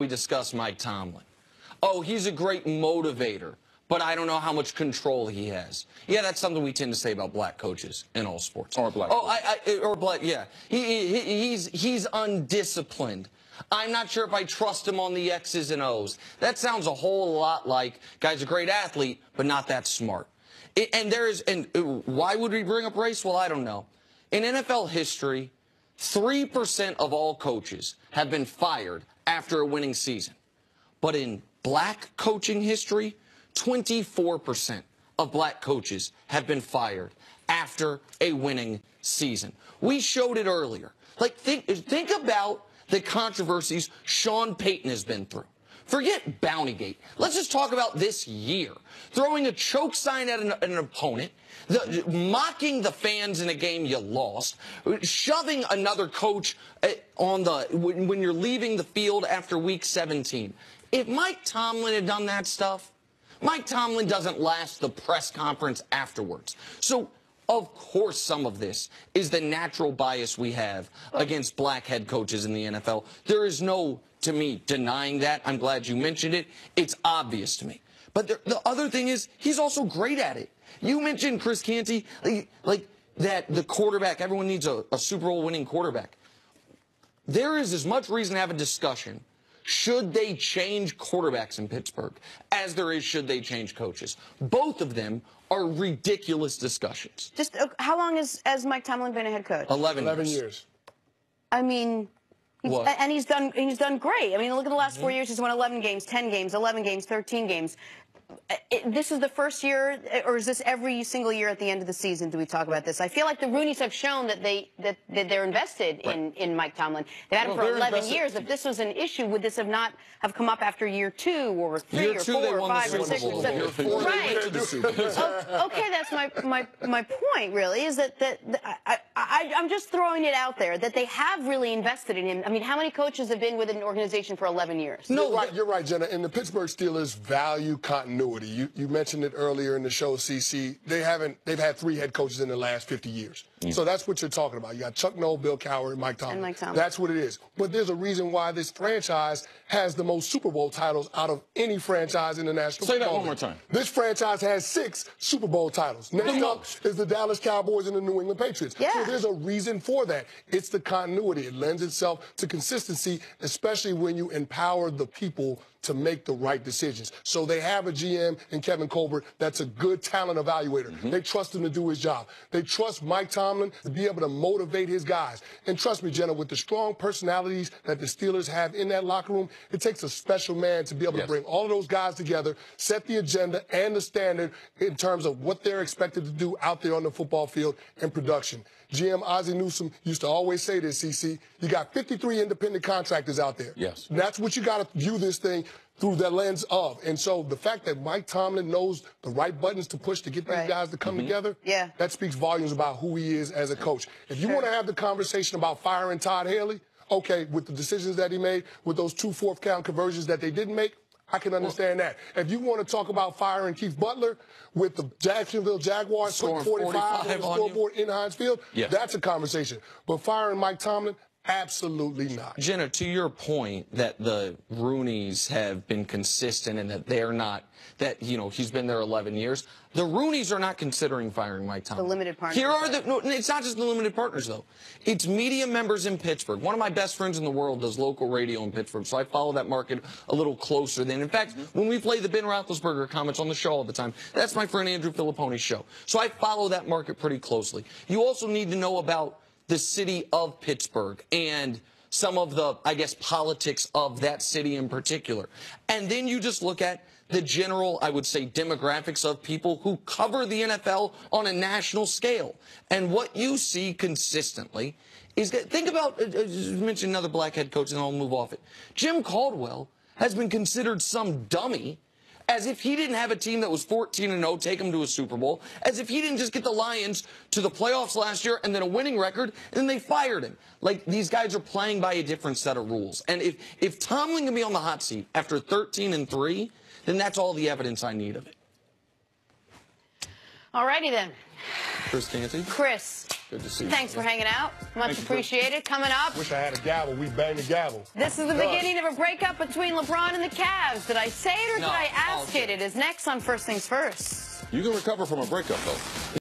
we discuss Mike Tomlin. Oh, he's a great motivator, but I don't know how much control he has. Yeah, that's something we tend to say about black coaches in all sports. Or black. Or black. Yeah, he's undisciplined. I'm not sure if I trust him on the X's and O's. That sounds a whole lot like guy's a great athlete, but not that smart. And why would we bring up race? Well, I don't know. In NFL history, 3% of all coaches have been fired after a winning season. But in black coaching history, 24% of black coaches have been fired after a winning season. We showed it earlier. Like, think about the controversies Sean Payton has been through. Forget Bountygate. Let's just talk about this year. Throwing a choke sign at an opponent, mocking the fans in a game you lost, shoving another coach when you're leaving the field after week 17. If Mike Tomlin had done that stuff, Mike Tomlin doesn't last the press conference afterwards. So, of course, some of this is the natural bias we have against black head coaches in the NFL. There is no, to me, denying that. I'm glad you mentioned it. It's obvious to me. But the other thing is, he's also great at it. You mentioned Chris Canty, like that the quarterback, everyone needs a Super Bowl winning quarterback. There is as much reason to have a discussion. Should they change quarterbacks in Pittsburgh as there is should they change coaches? Both of them are ridiculous discussions. Just how long has Mike Tomlin been a head coach? 11 years. I mean, he's done great. I mean, look at the last 4 years. He's won 11 games, 10 games, 11 games, 13 games. This is the first year, or is this every single year at the end of the season? Do we talk about this? I feel like the Rooneys have shown that they're invested in Mike Tomlin. They've had him for 11 years. If this was an issue, would this not have come up after year 2 or 3 or 4 or 5 or 6 or 7? Right. Okay, that's my point. Really, is that I'm just throwing it out there that they have really invested in him. I mean, how many coaches have been with an organization for 11 years? No, you're right, Jenna. And the Pittsburgh Steelers value continuity. You mentioned it earlier in the show, CC. They've had 3 head coaches in the last 50 years. So that's what you're talking about. You got Chuck Noll, Bill Cowher, and Mike Tomlin. That's what it is. But there's a reason why this franchise has the most Super Bowl titles out of any franchise in the National Football League. Say that one more time. This franchise has 6 Super Bowl titles. Next up is the Dallas Cowboys and the New England Patriots. Yeah. So there's a reason for that. It's the continuity. It lends itself to consistency, especially when you empower the people to make the right decisions. So they have a GM in Kevin Colbert that's a good talent evaluator. They trust him to do his job. They trust Mike Tomlin to be able to motivate his guys. And trust me, Jenna, with the strong personalities that the Steelers have in that locker room, it takes a special man to be able to bring all of those guys together, set the agenda and the standard in terms of what they're expected to do out there on the football field and production. GM Ozzie Newsome used to always say this, CC, you got 53 independent contractors out there. Yes. And that's what you got to view this thing through the lens of. And so the fact that Mike Tomlin knows the right buttons to push to get these guys to come together, that speaks volumes about who he is as a coach. If you want to have the conversation about firing Todd Haley, okay, with the decisions that he made, with those 2 fourth-down conversions that they didn't make, I can understand that. If you want to talk about firing Keith Butler with the Jacksonville Jaguars putting 45 on the scoreboard in Heinz Field, that's a conversation. But firing Mike Tomlin, absolutely not. Jenna, to your point that the Rooneys have been consistent and that they're not, that, you know, he's been there 11 years, the Rooneys are not considering firing Mike Tomlin. The limited partners. Here are no, it's not just the limited partners, though. It's media members in Pittsburgh. One of my best friends in the world does local radio in Pittsburgh, so I follow that market a little closer than. In fact, when we play the Ben Roethlisberger comments on the show all the time, that's my friend Andrew Filippone's show. So I follow that market pretty closely. You also need to know about the city of Pittsburgh and some of the, I guess, politics of that city in particular. And then you just look at the general, I would say, demographics of people who cover the NFL on a national scale. And what you see consistently is, think about, you mentioned another black head coach, and I'll move off it. Jim Caldwell has been considered some dummy, as if he didn't have a team that was 14-0 take him to a Super Bowl, as if he didn't just get the Lions to the playoffs last year and then a winning record, and then they fired him. Like, these guys are playing by a different set of rules. And if Tomlin can be on the hot seat after 13-3, then that's all the evidence I need of it. All righty then. Chris Canty. Chris, Good to see you. Thanks for hanging out. Much appreciated. Coming up. Wish I had a gavel. We bang the gavel. This is the beginning of a breakup between LeBron and the Cavs. Did I say it or did I ask it? It is next on First Things First. You can recover from a breakup, though.